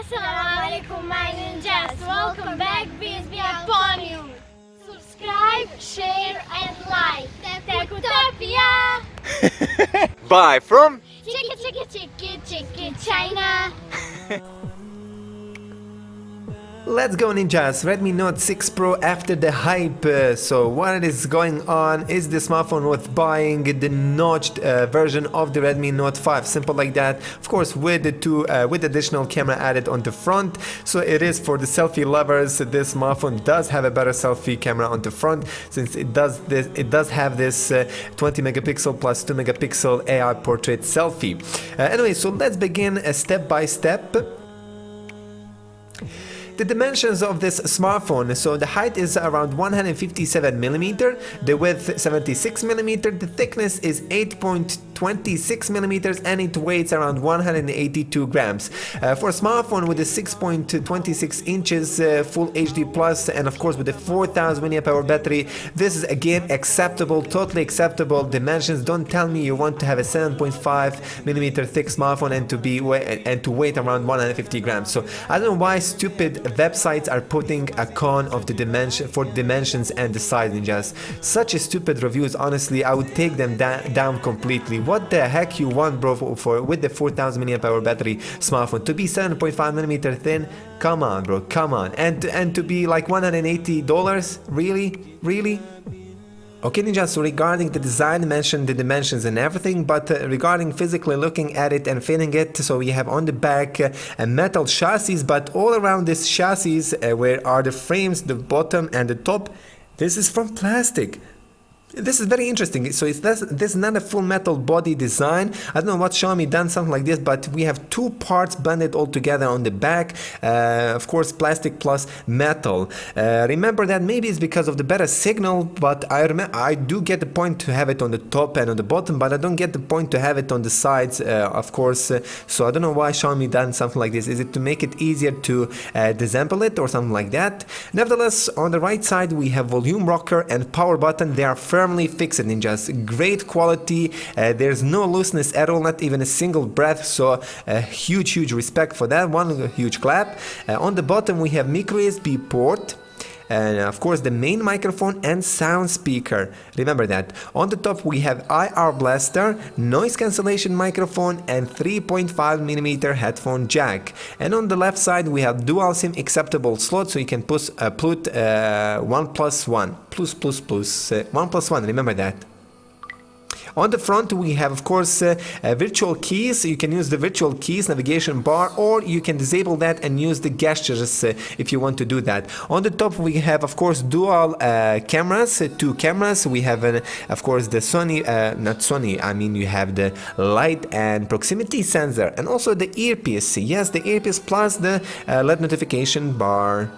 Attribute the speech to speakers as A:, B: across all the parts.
A: Assalamualaikum my ninjas, welcome back, peace be upon you. Subscribe, share and like. TechUtopia.
B: Bye from
A: Chiki China.
C: Let's go ninjas, Redmi Note 6 Pro after the hype. So what is going on is the smartphone worth buying, the notched version of the Redmi Note 5, simple like that. Of course with the with additional camera added on the front, so it is for the selfie lovers. This smartphone does have a better selfie camera on the front, since it does have this 20 megapixel plus 2 megapixel AI portrait selfie. Anyway, so let's begin step by step. The dimensions of this smartphone, so the height is around 157mm, the width 76mm, the thickness is 8.26mm, and it weighs around 182 grams. For a smartphone with a 6.26 inches full HD plus, and of course with a 4000 mAh battery, this is again acceptable, totally acceptable dimensions. Don't tell me you want to have a 7.5mm thick smartphone and to weight around 150 grams. So I don't know why stupid websites are putting a con of the dimensions and the size ninjas. Such a stupid reviews, honestly, I would take them down completely. What the heck you want, bro, for with the 4000 mAh battery smartphone to be 7.5mm thin? Come on, bro, come on. And to be like $180? Really? Okay ninjas, so regarding the design, mentioned the dimensions and everything, but regarding physically looking at it and feeling it, so we have on the back a metal chassis, but all around this chassis where are the frames, the bottom and the top, this is from plastic. This is very interesting. So this is not a full metal body design. I don't know what Xiaomi done something like this, but we have two parts blended all together on the back. Of course, plastic plus metal. Remember that maybe it's because of the better signal, but I do get the point to have it on the top and on the bottom, but I don't get the point to have it on the sides, of course. So I don't know why Xiaomi done something like this. Is it to make it easier to disassemble it or something like that? Nevertheless, on the right side we have volume rocker and power button. They are firmly fixed ninjas, great quality, there's no looseness at all, not even a single breath, so huge respect for that one, huge clap. On the bottom we have micro USB port, and of course the main microphone and sound speaker, remember that. On the top we have IR blaster, noise cancellation microphone and 3.5mm headphone jack. And on the left side we have dual SIM acceptable slot, so you can put 1+1, remember that. On the front we have of course virtual keys. You can use the virtual keys navigation bar, or you can disable that and use the gestures if you want to do that. On the top we have of course dual cameras, two cameras. We have of course the Sony, not Sony, I mean you have the light and proximity sensor, and also the earpiece. Yes, the earpiece plus the LED notification bar.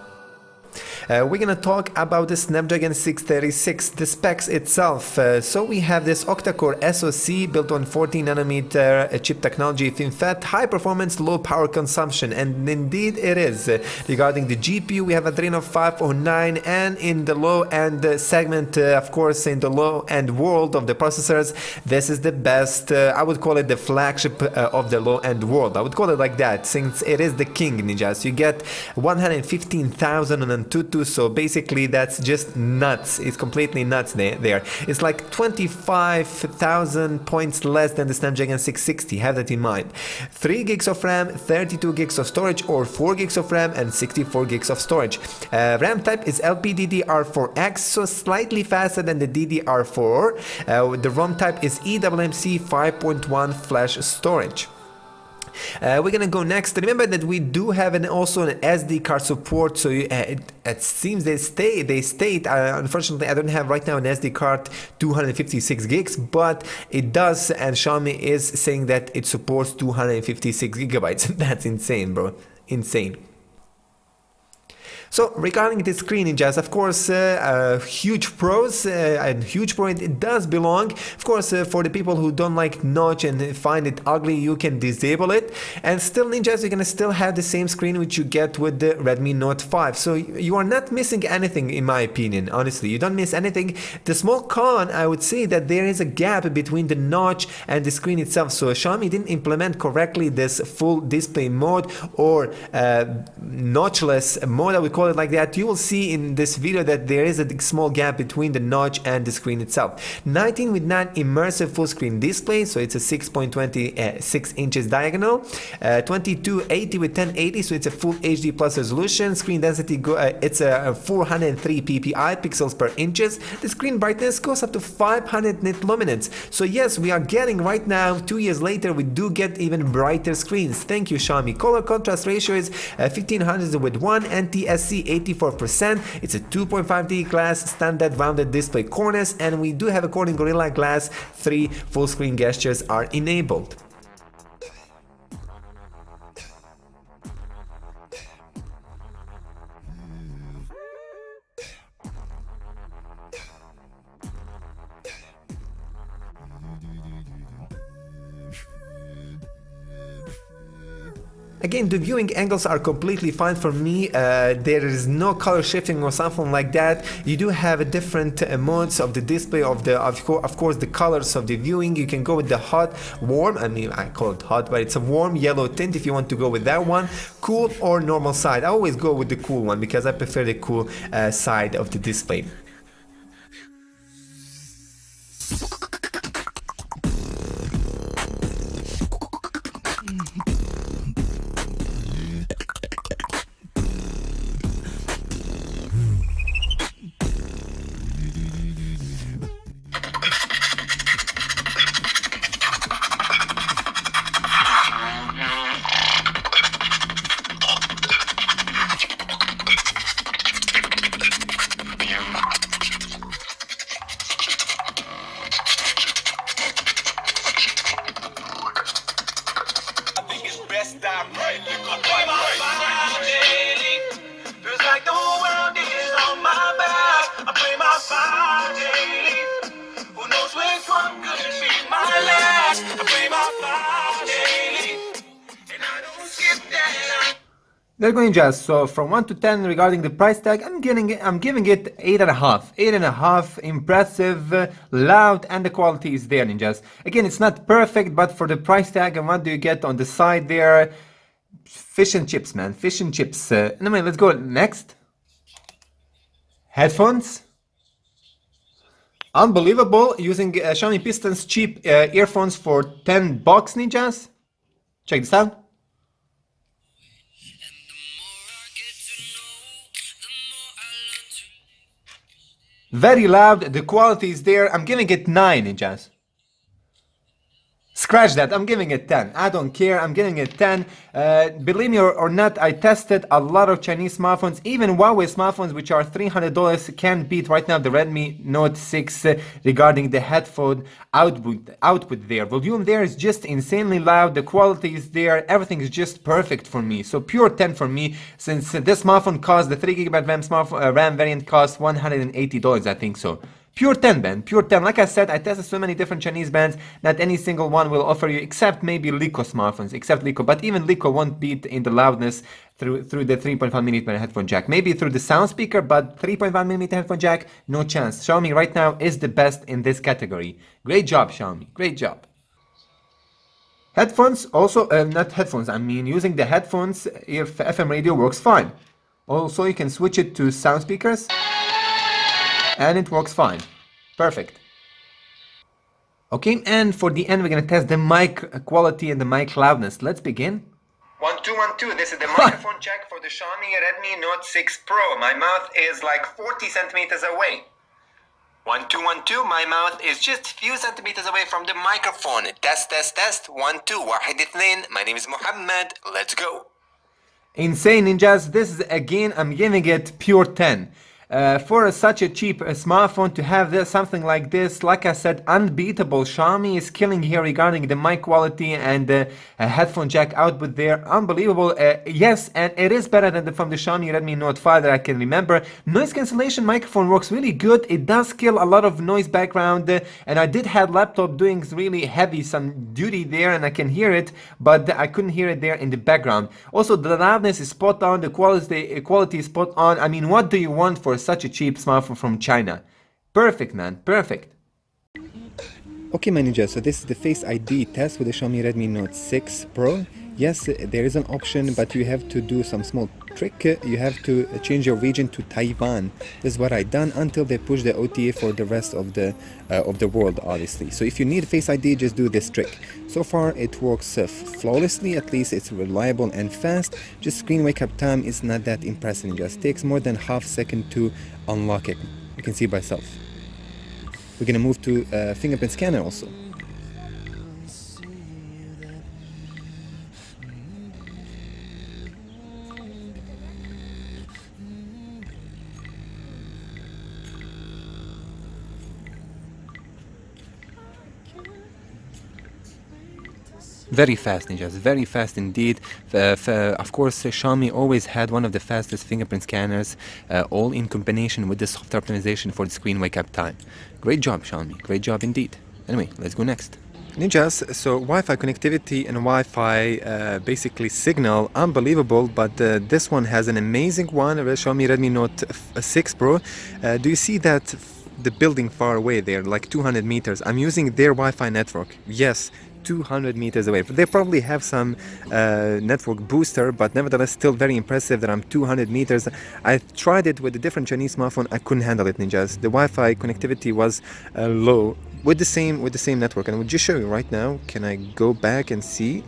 C: We're gonna talk about the Snapdragon 636, the specs itself. So we have this octa-core SoC built on 14nm chip technology, FinFET, high performance, low power consumption, and indeed it is. Regarding the GPU, we have Adreno 509, and in the low end segment, of course, in the low end world of the processors, this is the best. I would call it the flagship of the low end world. I would call it like that, since it is the king ninjas. You get 115,000 on Antutu, so basically that's just nuts. It's completely nuts there. It's like 25,000 points less than the Snapdragon 660, have that in mind. 3 gigs of RAM, 32 gigs of storage, or 4 gigs of RAM and 64 gigs of storage. RAM type is LPDDR4X, so slightly faster than the DDR4. The ROM type is eMMC 5.1 flash storage. We're gonna go next. Remember that we do have also an SD card support, so it seems they state unfortunately I don't have right now an SD card 256 gigs, but it does, and Xiaomi is saying that it supports 256 gigabytes. That's insane, bro, insane. So regarding the screen ninjas, of course, huge pros and huge pro it does belong. Of course, for the people who don't like notch and find it ugly, you can disable it. And still ninjas, you're gonna still have the same screen which you get with the Redmi Note 5. So you are not missing anything in my opinion, honestly. You don't miss anything. The small con, I would say that there is a gap between the notch and the screen itself. So Xiaomi didn't implement correctly this full display mode or notchless mode, I would call it like that. You will see in this video that there is a small gap between the notch and the screen itself. 19 with non-immersive full screen display, so it's a 6.26 inches diagonal. 2280 with 1080, so it's a full HD plus resolution. Screen density it's a 403 ppi pixels per inches. The screen brightness goes up to 500 nit lumens. So yes, we are getting right now, 2 years later, we do get even brighter screens. Thank you, Xiaomi. Color contrast ratio is 1500 with 1, NTSC 84%. It's a 2.5D glass standard rounded display corners, and we do have a Corning Gorilla Glass 3 full screen gestures are enabled. Again, the viewing angles are completely fine for me. There is no color shifting or something like that. You do have a different modes of the display of course the colors of the viewing. You can go with the hot, warm. I mean, I call it hot, but it's a warm yellow tint if you want to go with that one. Cool or normal side. I always go with the cool one because I prefer the cool side of the display. They're going just so from 1 to 10 regarding the price tag. I'm giving it 8.5. 8.5. Impressive, loud, and the quality is there, ninjas. Again, it's not perfect, but for the price tag, and what do you get on the side there? Fish and chips, man. Fish and chips. Anyway, let's go next. Headphones. Unbelievable. Using Xiaomi Piston's cheap earphones for $10, ninjas. Check this out. Very loud, the quality is there. I'm giving it 9, ninjas. Scratch that, I'm giving it 10. I don't care, I'm giving it 10. Believe me or not, I tested a lot of Chinese smartphones. Even Huawei smartphones, which are $300, can beat right now the Redmi Note 6 regarding the headphone output there. Volume there is just insanely loud. The quality is there. Everything is just perfect for me. So pure 10 for me, since this smartphone costs, the 3GB RAM variant costs $180, I think so. Pure 10, man. Pure 10. Like I said, I tested so many different Chinese brands. Not any single one will offer you, except maybe Lico smartphones. Except Lico. But even Lico won't beat in the loudness through the 3.5mm headphone jack. Maybe through the sound speaker, but 3.5mm headphone jack, no chance. Xiaomi right now is the best in this category. Great job, Xiaomi. Great job. Headphones also, not headphones, I mean using the headphones if FM radio works fine. Also, you can switch it to sound speakers. And it works fine. Perfect. Okay, and for the end, we're gonna test the mic quality and the mic loudness. Let's begin. 1 2 1 2. This is the microphone check for the Xiaomi Redmi Note 6 Pro. My mouth is like 40 centimeters away. 1 2 1 2. My mouth is just a few centimeters away from the microphone. Test test test. 1 2 واحد اثنين. My name is Mohammed. Let's go. Insane, ninjas. This is again, I'm giving it pure 10. For such a cheap smartphone to have something like this, like I said, unbeatable. Xiaomi is killing here regarding the mic quality and the headphone jack output there. Unbelievable. Yes, and it is better than from the Xiaomi Redmi Note 5 that I can remember. Noise cancellation microphone works really good. It does kill a lot of noise background, and I did have laptop doing really heavy some duty there, and I can hear it, but I couldn't hear it there in the background. Also, the loudness is spot on. The quality is spot on. I mean, what do you want for such a cheap smartphone from China? Perfect, man, perfect.
D: Okay, my ninja, so this is the Face ID test with the Xiaomi Redmi Note 6 Pro. Yes, there is an option, but you have to do some small trick. You have to change your region to Taiwan. This is what I done until they push the OTA for the rest of the world, obviously. So if you need Face ID, just do this trick. So far, it works flawlessly. At least it's reliable and fast. Just screen wake up time is not that impressive. It just takes more than half second to unlock it. You can see by yourself. We're gonna move to fingerprint scanner also. Very fast, ninjas, very fast indeed. Of course, Xiaomi always had one of the fastest fingerprint scanners, all in combination with the software optimization for the screen wake up time. Great job, Xiaomi, great job indeed. Anyway, let's go next. Ninjas, so Wi-Fi connectivity and Wi-Fi basically signal, unbelievable, but this one has an amazing one, the Xiaomi Redmi Note 6 Pro. Do you see that the building far away there, like 200 meters? I'm using their Wi-Fi network. Yes, 200 meters away. They probably have some network booster, but nevertheless still very impressive that I'm 200 meters. I tried it with a different Chinese smartphone. I couldn't handle it, ninjas. The Wi-Fi connectivity was low with the same network, and I will just show you right now. Can I go back and see?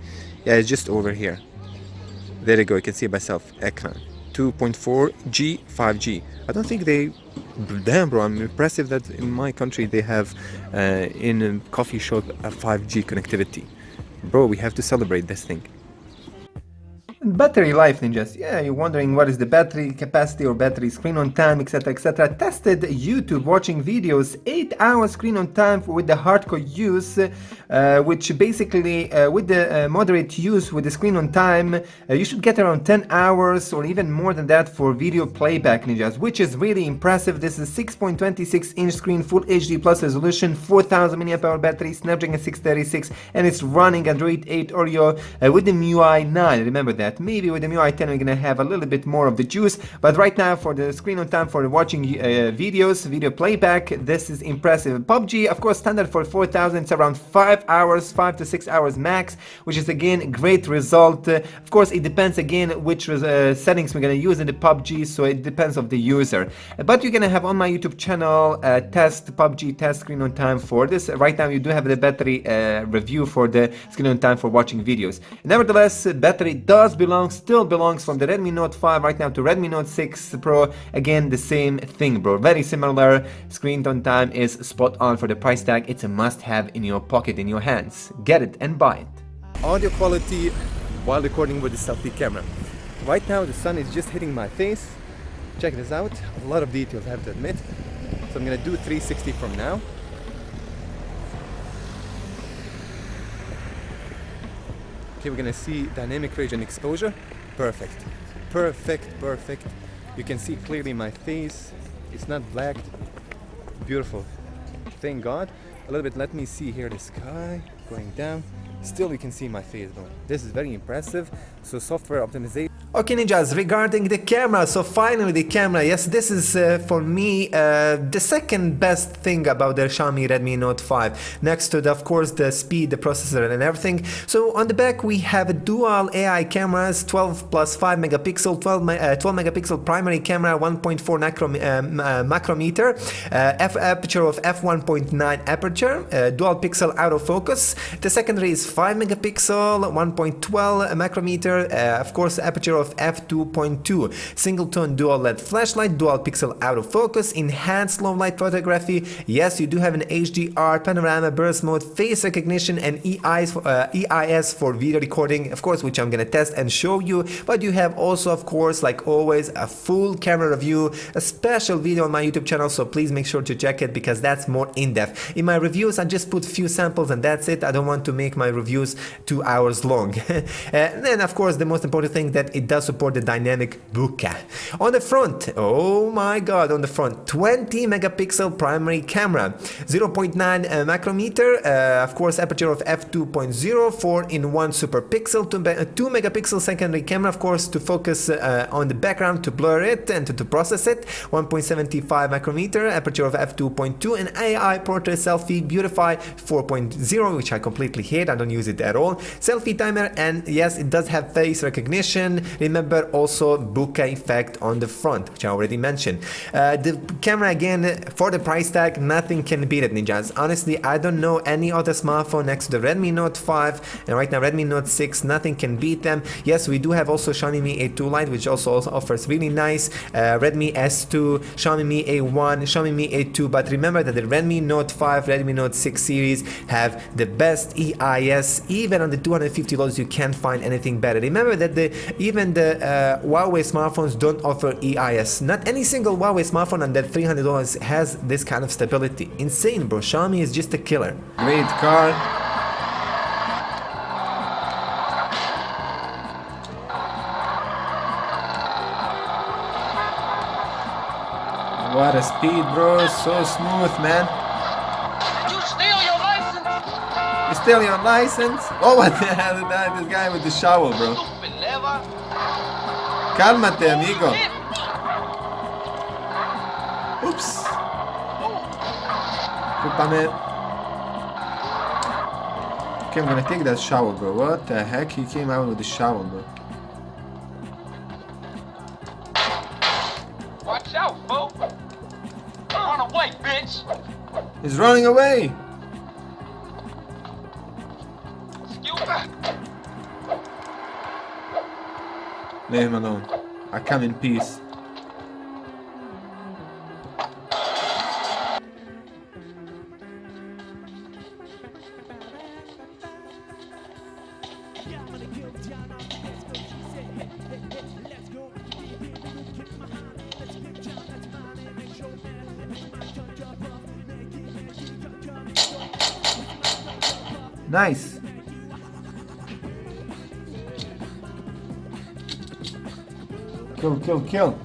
D: Yeah, it's just over here. There you go. You can see it by self. Ekran 2.4G 5G. I don't think they. Damn, bro, I'm impressive that in my country they have in a coffee shop a 5G connectivity. Bro, we have to celebrate this thing.
C: Battery life, ninjas. Yeah, you're wondering what is the battery capacity or battery screen on time, etc, etc. Tested YouTube watching videos, 8 hours screen on time with the hardcore use, which basically with the moderate use with the screen on time, you should get around 10 hours or even more than that for video playback, ninjas, which is really impressive. This is 6.26 inch screen, full HD plus resolution, 4000 mAh battery, Snapdragon 636, and it's running Android 8 Oreo with the MIUI 9. Remember that. Maybe with the MIUI 10 we're gonna have a little bit more of the juice, but right now for the screen on time for watching videos, video playback, this is impressive. PUBG, of course, standard for 4000, it's around 5 hours, 5 to 6 hours max, which is again great result. Of course, it depends again which settings we're gonna use in the PUBG, so it depends of the user. But you're gonna have on my YouTube channel test PUBG test screen on time for this. Right now you do have the battery review for the screen on time for watching videos. Nevertheless, battery still belongs from the Redmi Note 5 right now to Redmi Note 6 Pro. Again, the same thing, bro. Very similar. Screen on time is spot on for the price tag. It's a must-have in your pocket, in your hands. Get it and buy it.
D: Audio quality while recording with the selfie camera. Right now the sun is just hitting my face. Check this out. A lot of details, I have to admit. So I'm gonna do 360 from now. Okay, we're gonna see dynamic range and exposure. Perfect. Perfect, perfect. You can see clearly my face. It's not blacked. Beautiful. Thank God. A little bit, let me see here the sky going down. Still you can see my face, bro. This is very impressive. So software optimization.
C: Okay, ninjas, regarding the camera, so finally the camera, yes, this is for me the second best thing about the Xiaomi Redmi Note 5, next to the, of course, the speed, the processor and everything. So on the back we have dual AI cameras, 12 plus 5 megapixel, 12 megapixel primary camera, 1.4 macrometer, aperture of f1.9 aperture, dual pixel autofocus. The secondary is 5 megapixel, 1.12 micrometer, of course aperture of f2.2, single tone dual LED flashlight, dual pixel autofocus, enhanced low light photography. Yes, you do have an HDR, panorama, burst mode, face recognition, and EIS for video recording, of course, which I'm gonna test and show you. But you have also, of course, like always, a full camera review, a special video on my YouTube channel, so please make sure to check it because that's more in-depth. In my reviews, I just put few samples and that's it. I don't want to make my reviews 2 hours long. And then, of course, the most important thing that it does support the dynamic bokeh. On the front, oh my god, on the front, 20 megapixel primary camera, 0.9 micrometer, of course, aperture of f2.0, 4-in-1 super pixel, 2 megapixel secondary camera, of course, to focus on the background, to blur it and to process it, 1.75 micrometer, aperture of f2.2, and AI portrait selfie beautify 4.0, which I completely hate. I don't use it at all. Selfie timer, and yes, it does have face recognition. Remember also bokeh effect on the front, which I already mentioned. The camera, again, for the price tag, nothing can beat it, ninjas. Honestly, I don't know any other smartphone next to the Redmi Note 5 and right now Redmi Note 6, nothing can beat them. Yes, we do have also Xiaomi Mi A2 Lite, which also offers really nice Redmi S2, Xiaomi Mi A1, Xiaomi Mi A2, but remember that the Redmi Note 5, Redmi Note 6 series have the best EIS. Even on the $250 you can't find anything better. Remember that even the Huawei smartphones don't offer EIS. Not any single Huawei smartphone under $300 has this kind of stability. Insane, bro. Xiaomi is just a killer.
D: Great car. What a speed, bro. So smooth, man.
E: You steal your license?
D: You steal your license? Oh, what the hell is that? This guy with the shovel, bro.
E: Stupid lever.
D: Cálmate, amigo. Oops. Discúlpame. Okay, I'm gonna take that shovel, bro. What the heck? He came out with the shovel, bro.
E: Watch out, folks. Run away, bitch.
D: He's running away.
E: Excuse me.
D: Leave him alone. I come in peace. Nice. Kill, kill, kill.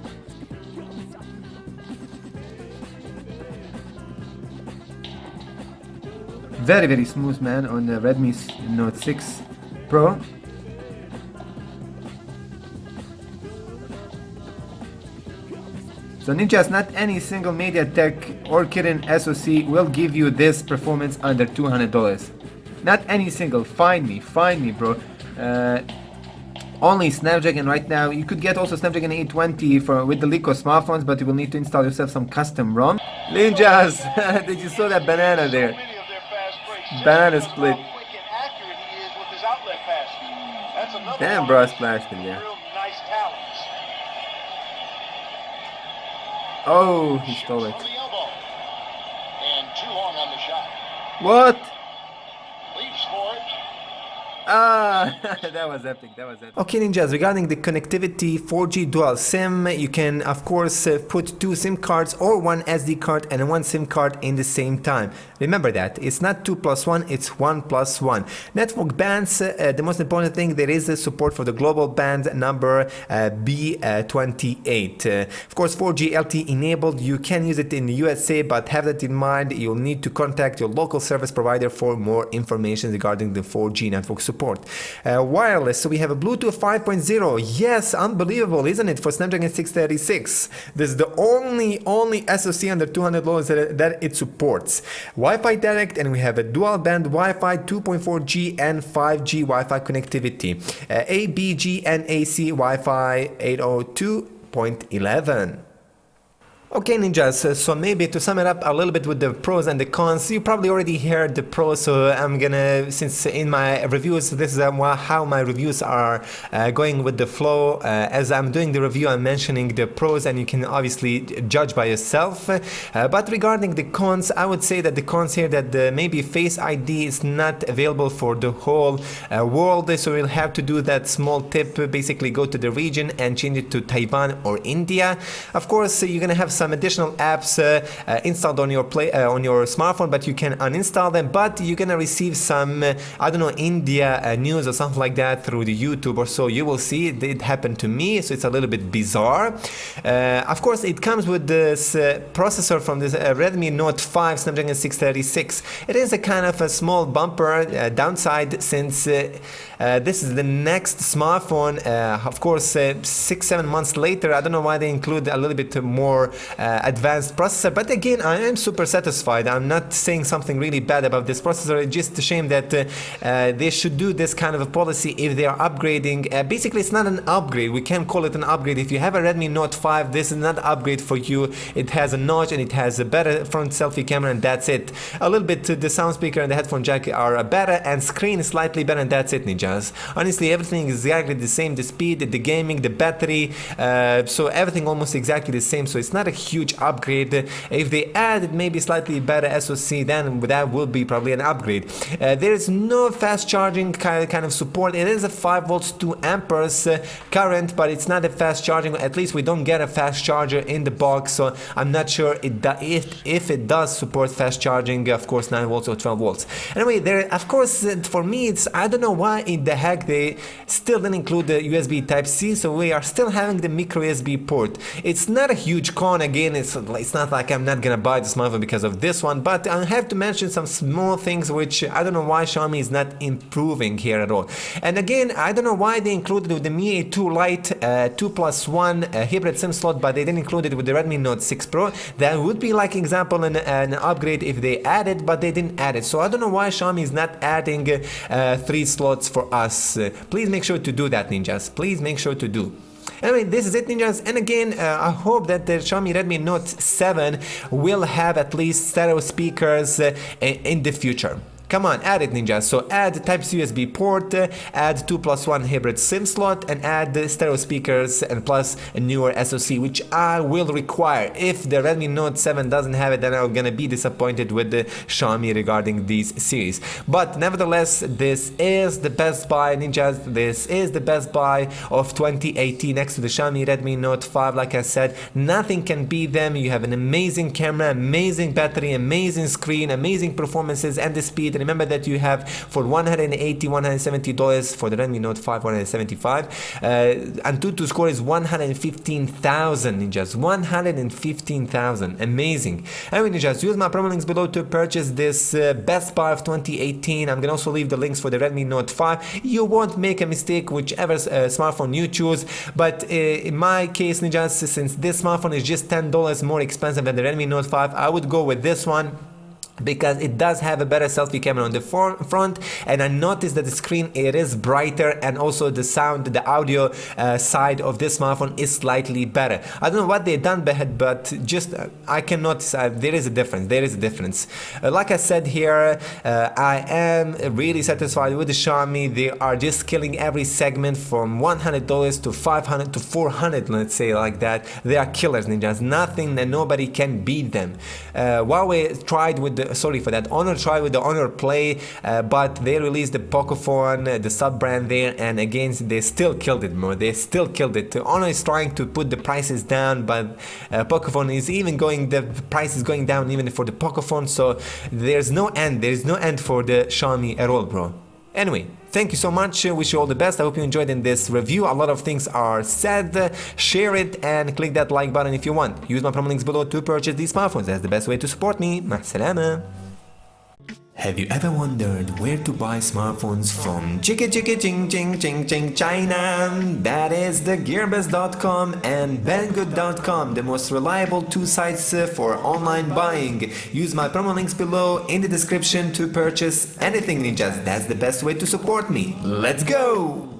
D: Very, very smooth, man, on the Redmi Note 6 Pro. So ninjas, not any single MediaTek or Kirin SoC will give you this performance under $200. Not any single. Find me, bro. Only Snapdragon right now. You could get also Snapdragon 820 with the Lico smartphones, but you will need to install yourself some custom ROM. Ninjas, did you saw that banana there? Banana split. Damn, bro, I splashed in there. Oh, he stole it. What? Ah, that was epic, that was epic.
C: Okay, ninjas, regarding the connectivity, 4G dual SIM, you can of course put 2 SIM cards or 1 SD card and 1 SIM card in the same time. Remember that, it's not 2+1, it's 1+1. Network bands, the most important thing, there is a support for the global band number B28. Of course, 4G LTE enabled, you can use it in the USA, but have that in mind, you'll need to contact your local service provider for more information regarding the 4G network support. Wireless, so we have a Bluetooth 5.0. Yes, unbelievable, isn't it, for Snapdragon 636. This is the only SoC under $200 that it supports. Wi-Fi direct, and we have a dual band Wi-Fi 2.4G and 5G Wi-Fi connectivity. ABG and AC Wi-Fi 802.11. Okay, ninjas, so maybe to sum it up a little bit with the pros and the cons, you probably already heard the pros, so I'm gonna, since in my reviews, this is how my reviews are going with the flow. As I'm doing the review, I'm mentioning the pros, and you can obviously judge by yourself. But regarding the cons, I would say that the cons here, that maybe Face ID is not available for the whole world, so we'll have to do that small tip, basically go to the region and change it to Taiwan or India. Of course, you're gonna have some additional apps installed on your smartphone, but you can uninstall them. But you're gonna receive some I don't know, India news or something like that through the YouTube or so. You will see it happened to me, so it's a little bit bizarre. Of course, it comes with this processor from this Redmi Note 5 Snapdragon 636. It is a kind of a small bumper downside, since this is the next smartphone. Of course, 6-7 months later. I don't know why they include a little bit more advanced processor, but again, I am super satisfied. I'm not saying something really bad about this processor. It's just a shame that they should do this kind of a policy if they are upgrading. Basically, it's not an upgrade. We can't call it an upgrade. If you have a Redmi Note 5, this is not an upgrade for you. It has a notch and it has a better front selfie camera, and that's it. A little bit the sound speaker and the headphone jack are better, and screen is slightly better, and that's it, ninjas. Honestly, everything is exactly the same. The speed, the gaming, the battery, so everything almost exactly the same. So it's not a huge upgrade. If they added maybe slightly better SoC, then that will be probably an upgrade. There is no fast charging kind of support. It is a 5 volts 2 amperes current, but it's not a fast charging. At least we don't get a fast charger in the box, so I'm not sure if it does support fast charging. Of course, 9 volts or 12 volts. Anyway, there, of course, for me, it's, I don't know why in the heck they still didn't include the USB Type-C, so we are still having the micro USB port. It's not a huge con. Again, it's not like I'm not gonna buy the smartphone because of this one, but I have to mention some small things which I don't know why Xiaomi is not improving here at all. And again, I don't know why they included with the Mi A2 Lite 2+1 hybrid SIM slot, but they didn't include it with the Redmi Note 6 Pro. That would be like example an upgrade if they added, but they didn't add it. So I don't know why Xiaomi is not adding 3 slots for us. Please make sure to do that, ninjas. Please make sure to do. Anyway, this is it, ninjas, and again, I hope that the Xiaomi Redmi Note 7 will have at least stereo speakers in the future. Come on, add it, ninjas. So add Type-C USB port, add 2+1 hybrid SIM slot, and add the stereo speakers, and plus a newer SoC, which I will require. If the Redmi Note 7 doesn't have it, then I'm gonna be disappointed with the Xiaomi regarding these series. But nevertheless, this is the best buy, ninjas. This is the best buy of 2018 next to the Xiaomi Redmi Note 5. Like I said, nothing can beat them. You have an amazing camera, amazing battery, amazing screen, amazing performances, and the speed. Remember that you have for $170 for the Redmi Note 5, $175, and to score is 115,000, ninjas. 115,000, amazing. Anyway, ninjas, use my promo links below to purchase this best buy of 2018. I'm gonna also leave the links for the Redmi Note 5. You won't make a mistake whichever smartphone you choose, but in my case, ninjas, since this smartphone is just $10 more expensive than the Redmi Note 5, I would go with this one, because it does have a better selfie camera on the front, and I noticed that the screen, it is brighter, and also the sound, the audio side of this smartphone is slightly better. I don't know what they've done, but just I can notice there is a difference. There is a difference. Like I said here, I am really satisfied with the Xiaomi. They are just killing every segment from $100 to $500 to $400, let's say like that. They are killers, ninjas. Nothing and nobody can beat them. Huawei tried with the Honor tried with the Honor Play, but they released the Pocophone, the sub-brand there, and again they still killed it more. They still killed it. Honor is trying to put the prices down, but Pocophone is even going, the price is going down even for the Pocophone, so there's no end. There is no end for the Xiaomi at all, bro. Anyway, thank you so much. Wish you all the best. I hope you enjoyed in this review. A lot of things are said. Share it and click that like button if you want. Use my promo links below to purchase these smartphones. That's the best way to support me. Ma salama. Have you ever wondered where to buy smartphones from? China? That is the gearbest.com and banggood.com, the most reliable 2 sites for online buying. Use my promo links below in the description to purchase anything, ninjas. That's the best way to support me. Let's go!